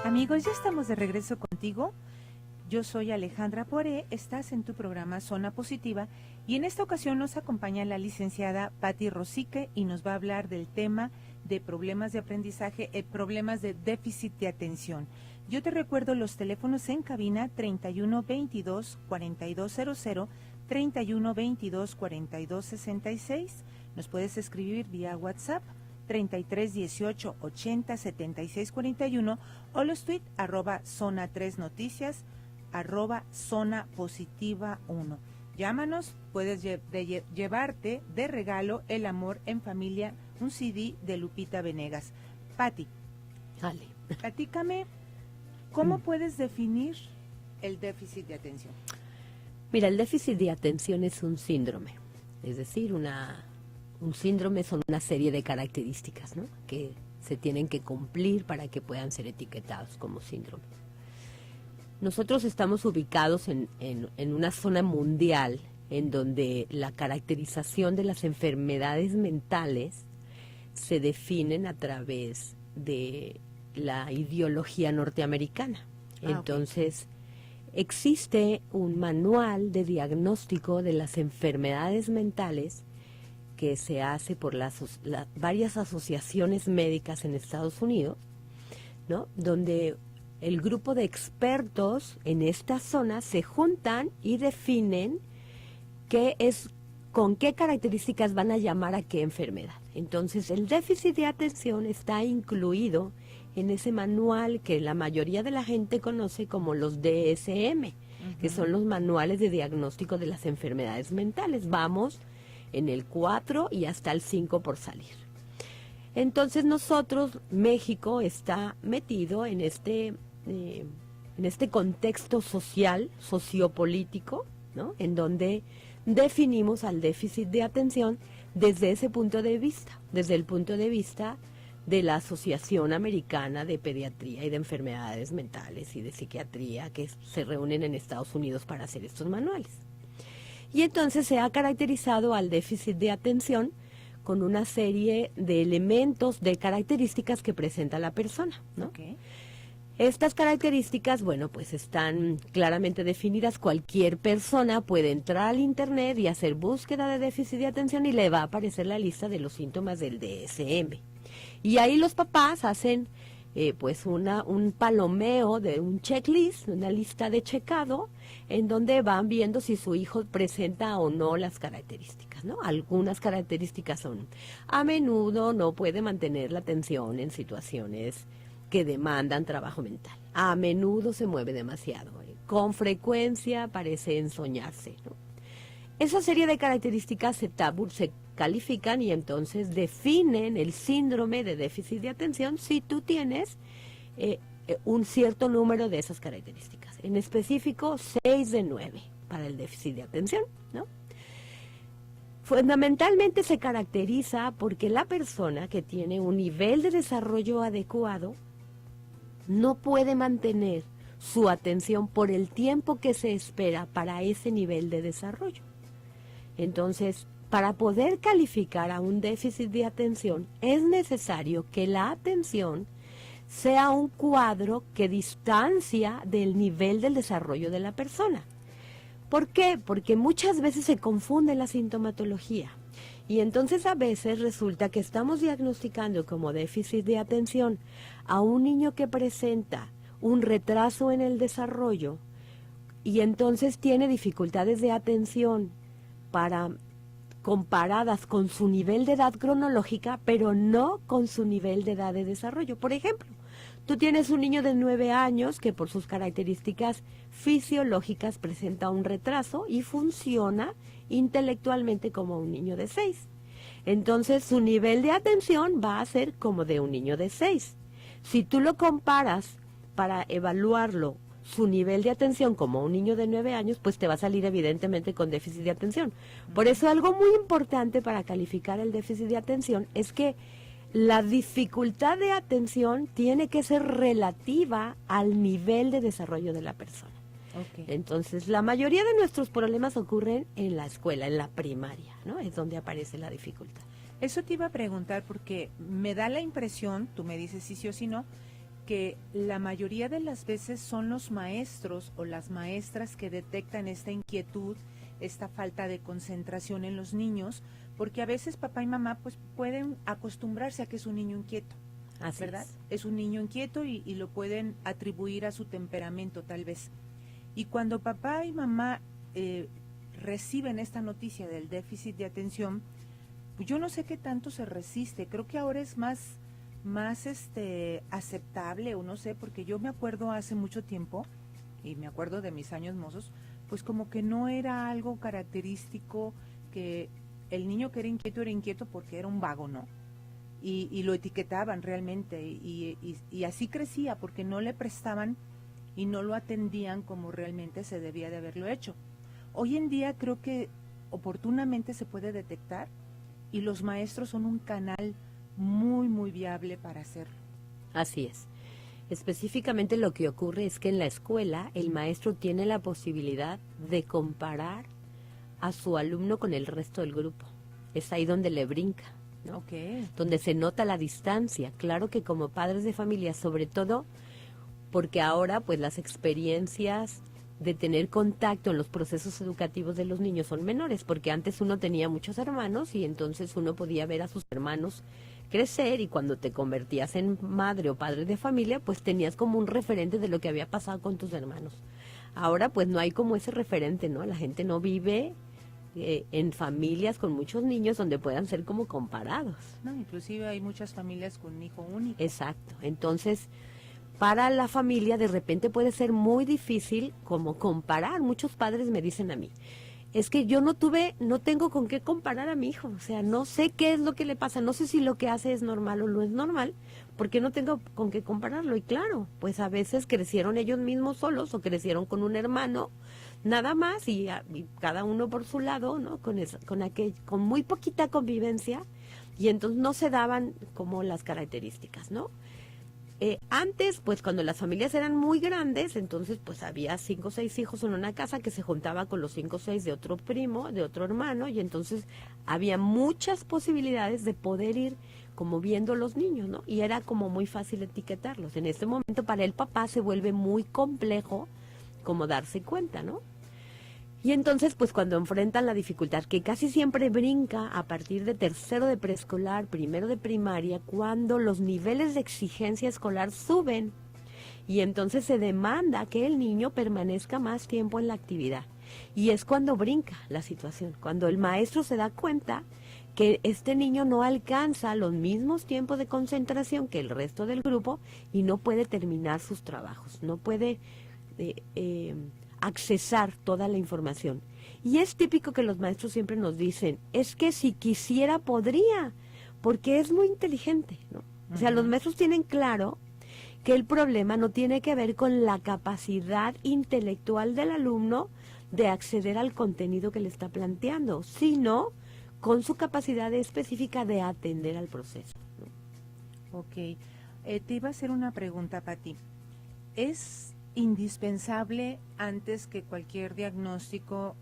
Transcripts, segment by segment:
Amigos, ya estamos de regreso contigo. Yo soy Alejandra Poré, estás en tu programa Zona Positiva y en esta ocasión nos acompaña la licenciada Patti Rosique y nos va a hablar del tema de problemas de aprendizaje, problemas de déficit de atención. Yo te recuerdo los teléfonos en cabina 3122-4200, 3122-4266. Nos puedes escribir vía WhatsApp 33 18 80 76 41 o los tweets @zona 3 noticias @zona positiva 1. Llámanos, puedes llevarte de regalo El amor en familia, un CD de Lupita Venegas. Patti, Dale. platícame, ¿cómo puedes definir el déficit de atención? Mira, el déficit de atención es un síndrome, es decir, un síndrome son una serie de características, ¿no?, que se tienen que cumplir para que puedan ser etiquetados como síndrome. Nosotros estamos ubicados en una zona mundial en donde la caracterización de las enfermedades mentales se definen a través de la ideología norteamericana. Entonces, existe un manual de diagnóstico de las enfermedades mentales que se hace por varias asociaciones médicas en Estados Unidos, ¿no?, donde el grupo de expertos en esta zona se juntan y definen con qué características van a llamar a qué enfermedad. Entonces, el déficit de atención está incluido en ese manual que la mayoría de la gente conoce como los DSM, que son los manuales de diagnóstico de las enfermedades mentales. Vamos en el 4 y hasta el 5 por salir. Entonces nosotros, México está metido en este contexto social, sociopolítico, ¿no?, en donde definimos al déficit de atención desde ese punto de vista, desde el punto de vista de la Asociación Americana de Pediatría y de Enfermedades Mentales y de Psiquiatría, que se reúnen en Estados Unidos para hacer estos manuales. Y entonces se ha caracterizado al déficit de atención con una serie de elementos, de características que presenta la persona, ¿no? Okay. Estas características, bueno, pues están claramente definidas. Cualquier persona puede entrar al internet y hacer búsqueda de déficit de atención y le va a aparecer la lista de los síntomas del DSM. Y ahí los papás hacen pues un palomeo de un checklist, una lista de checado, en donde van viendo si su hijo presenta o no las características, ¿no? Algunas características son: a menudo no puede mantener la atención en situaciones que demandan trabajo mental, a menudo se mueve demasiado, con frecuencia parece ensoñarse, ¿no? Esa serie de características se califican y entonces definen el síndrome de déficit de atención si tú tienes un cierto número de esas características, en específico 6 de 9 para el déficit de atención, ¿no? Fundamentalmente se caracteriza porque la persona que tiene un nivel de desarrollo adecuado no puede mantener su atención por el tiempo que se espera para ese nivel de desarrollo. Entonces, para poder calificar a un déficit de atención, es necesario que la atención sea un cuadro que distancia del nivel del desarrollo de la persona. ¿Por qué? Porque muchas veces se confunde la sintomatología. Y entonces a veces resulta que estamos diagnosticando como déficit de atención a un niño que presenta un retraso en el desarrollo y entonces tiene dificultades de atención comparadas con su nivel de edad cronológica, pero no con su nivel de edad de desarrollo. Por ejemplo, tú tienes un niño de 9 años que por sus características fisiológicas presenta un retraso y funciona intelectualmente como un niño de 6. Entonces su nivel de atención va a ser como de un niño de 6. Si tú lo comparas para evaluarlo, su nivel de atención como un niño de 9 años, pues te va a salir evidentemente con déficit de atención. Por eso algo muy importante para calificar el déficit de atención es que la dificultad de atención tiene que ser relativa al nivel de desarrollo de la persona. Okay. Entonces, la mayoría de nuestros problemas ocurren en la escuela, en la primaria, ¿no? Es donde aparece la dificultad. Eso te iba a preguntar porque me da la impresión, tú me dices si sí o si no, que la mayoría de las veces son los maestros o las maestras que detectan esta inquietud, esta falta de concentración en los niños, porque a veces papá y mamá pues pueden acostumbrarse a que es un niño inquieto, Así ¿verdad? Es un niño inquieto y lo pueden atribuir a su temperamento tal vez. Y cuando papá y mamá reciben esta noticia del déficit de atención, pues yo no sé qué tanto se resiste. Creo que ahora es más aceptable, o no sé, porque yo me acuerdo hace mucho tiempo, y me acuerdo de mis años mozos, pues como que no era algo característico, que el niño que era inquieto porque era un vago, ¿no? Y lo etiquetaban realmente, y así crecía, porque no le prestaban y no lo atendían como realmente se debía de haberlo hecho. Hoy en día creo que oportunamente se puede detectar, y los maestros son un canal muy, muy viable para hacerlo. Así es. Específicamente lo que ocurre es que en la escuela el maestro tiene la posibilidad de comparar a su alumno con el resto del grupo. Es ahí donde le brinca, ¿no? Okay. Donde se nota la distancia. Claro que como padres de familia, sobre todo porque ahora pues las experiencias de tener contacto en los procesos educativos de los niños son menores, porque antes uno tenía muchos hermanos y entonces uno podía ver a sus hermanos crecer, y cuando te convertías en madre o padre de familia, pues tenías como un referente de lo que había pasado con tus hermanos. Ahora pues no hay como ese referente, ¿no? La gente no vive en familias con muchos niños donde puedan ser como comparados. No, inclusive hay muchas familias con un hijo único. Exacto. Entonces, para la familia de repente puede ser muy difícil como comparar. Muchos padres me dicen a mí, es que yo no tengo con qué comparar a mi hijo, o sea, no sé qué es lo que le pasa, no sé si lo que hace es normal o no es normal, porque no tengo con qué compararlo. Y claro, pues a veces crecieron ellos mismos solos o crecieron con un hermano, nada más, y cada uno por su lado, ¿no? Con muy poquita convivencia, y entonces no se daban como las características, ¿no? Antes, pues cuando las familias eran muy grandes, entonces pues había 5 o 6 hijos en una casa que se juntaba con los 5 o 6 de otro primo, de otro hermano, y entonces había muchas posibilidades de poder ir como viendo los niños, ¿no? Y era como muy fácil etiquetarlos. En este momento para el papá se vuelve muy complejo como darse cuenta, ¿no? Y entonces, pues cuando enfrentan la dificultad, que casi siempre brinca a partir de tercero de preescolar, primero de primaria, cuando los niveles de exigencia escolar suben, y entonces se demanda que el niño permanezca más tiempo en la actividad. Y es cuando brinca la situación, cuando el maestro se da cuenta que este niño no alcanza los mismos tiempos de concentración que el resto del grupo y no puede terminar sus trabajos, no puede accesar toda la información. Y es típico que los maestros siempre nos dicen, es que si quisiera podría, porque es muy inteligente, ¿no? O sea, los maestros tienen claro que el problema no tiene que ver con la capacidad intelectual del alumno de acceder al contenido que le está planteando, sino con su capacidad específica de atender al proceso, ¿no? Ok. Te iba a hacer una pregunta, Pati. ¿Es indispensable antes que cualquier diagnóstico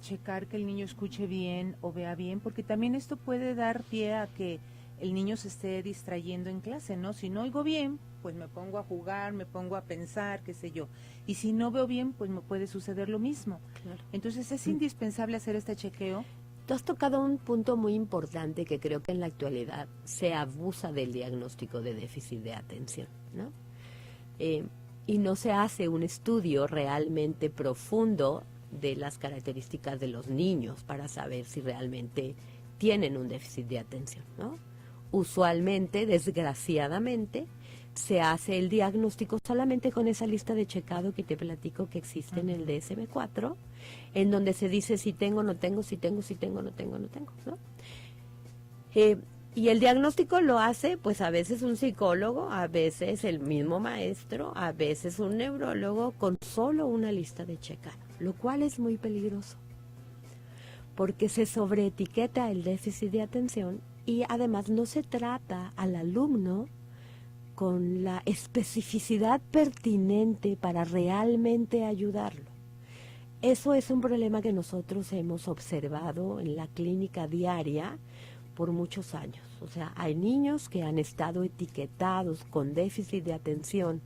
checar que el niño escuche bien o vea bien? Porque también esto puede dar pie a que el niño se esté distrayendo en clase, ¿no? Si no oigo bien, pues me pongo a jugar, me pongo a pensar, qué sé yo. Y si no veo bien, pues me puede suceder lo mismo. Claro. Entonces, ¿es indispensable hacer este chequeo? Tú has tocado un punto muy importante, que creo que en la actualidad se abusa del diagnóstico de déficit de atención, ¿no? Y no se hace un estudio realmente profundo de las características de los niños para saber si realmente tienen un déficit de atención, ¿no? Usualmente, desgraciadamente, se hace el diagnóstico solamente con esa lista de checado que te platico que existe en el DSM-4, en donde se dice si tengo, no tengo, si tengo, no tengo, ¿no? Y el diagnóstico lo hace, pues a veces un psicólogo, a veces el mismo maestro, a veces un neurólogo, con solo una lista de checado, lo cual es muy peligroso, porque se sobreetiqueta el déficit de atención y además no se trata al alumno con la especificidad pertinente para realmente ayudarlo. Eso es un problema que nosotros hemos observado en la clínica diaria, por muchos años. O sea, hay niños que han estado etiquetados con déficit de atención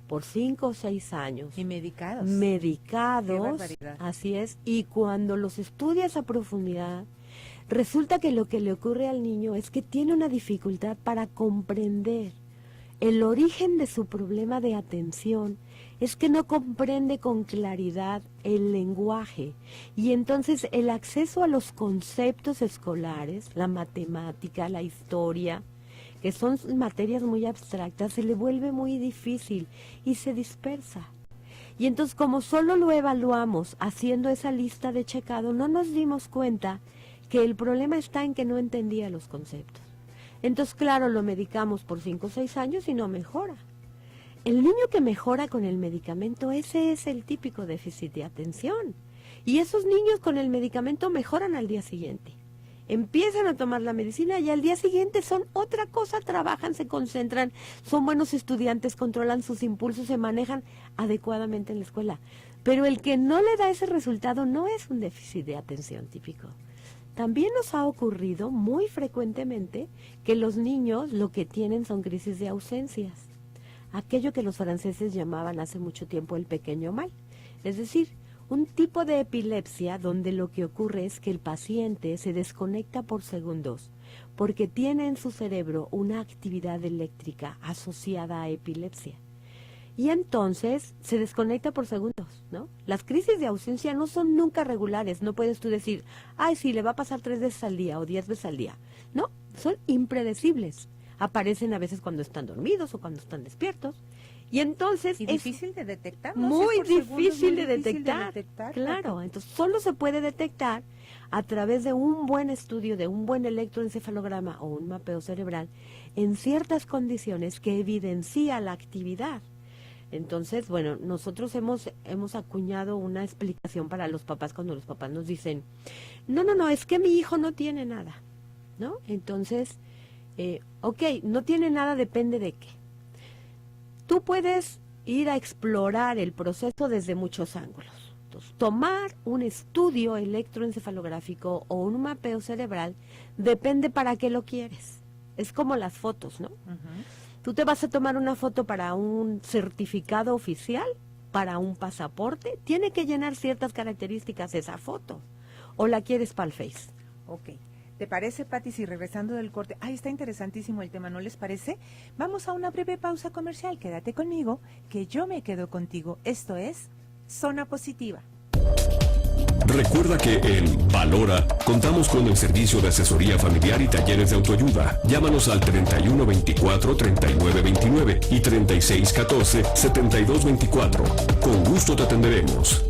por 5 o 6 años. Y medicados. Medicados, Qué barbaridad. así es. Y cuando los estudias a profundidad, resulta que lo que le ocurre al niño es que tiene una dificultad para comprender el origen de su problema de atención. Es que no comprende con claridad el lenguaje y entonces el acceso a los conceptos escolares, la matemática, la historia, que son materias muy abstractas, se le vuelve muy difícil y se dispersa. Y entonces como solo lo evaluamos haciendo esa lista de checado, no nos dimos cuenta que el problema está en que no entendía los conceptos. Entonces, claro, lo medicamos por 5 o 6 años y no mejora. El niño que mejora con el medicamento, ese es el típico déficit de atención. Y esos niños con el medicamento mejoran al día siguiente. Empiezan a tomar la medicina y al día siguiente son otra cosa, trabajan, se concentran, son buenos estudiantes, controlan sus impulsos, se manejan adecuadamente en la escuela. Pero el que no le da ese resultado no es un déficit de atención típico. También nos ha ocurrido muy frecuentemente que los niños lo que tienen son crisis de ausencias. Aquello que los franceses llamaban hace mucho tiempo el pequeño mal. Es decir, un tipo de epilepsia donde lo que ocurre es que el paciente se desconecta por segundos porque tiene en su cerebro una actividad eléctrica asociada a epilepsia. Y entonces se desconecta por segundos, ¿no? Las crisis de ausencia no son nunca regulares. No puedes tú decir, ay, sí, le va a pasar 3 veces al día o 10 veces al día. No, son impredecibles. Aparecen a veces cuando están dormidos o cuando están despiertos. Y entonces y es difícil de detectar. muy difícil de difícil detectar. Claro, entonces solo se puede detectar a través de un buen estudio, de un buen electroencefalograma o un mapeo cerebral en ciertas condiciones que evidencia la actividad. Entonces, bueno, nosotros hemos acuñado una explicación para los papás cuando los papás nos dicen, no, es que mi hijo no tiene nada, ¿no? Entonces, ok, no tiene nada, depende de qué. Tú puedes ir a explorar el proceso desde muchos ángulos. Entonces, tomar un estudio electroencefalográfico o un mapeo cerebral depende para qué lo quieres. Es como las fotos, ¿no? Uh-huh. Tú te vas a tomar una foto para un certificado oficial, para un pasaporte, tiene que llenar ciertas características esa foto. ¿O la quieres para el Face? Ok. ¿Te parece, Pati, si regresando del corte? Ay, está interesantísimo el tema, ¿no les parece? Vamos a una breve pausa comercial. Quédate conmigo, que yo me quedo contigo. Esto es Zona Positiva. Recuerda que en Valora contamos con el servicio de asesoría familiar y talleres de autoayuda. Llámanos al 3124-3929 y 3614-7224. Con gusto te atenderemos.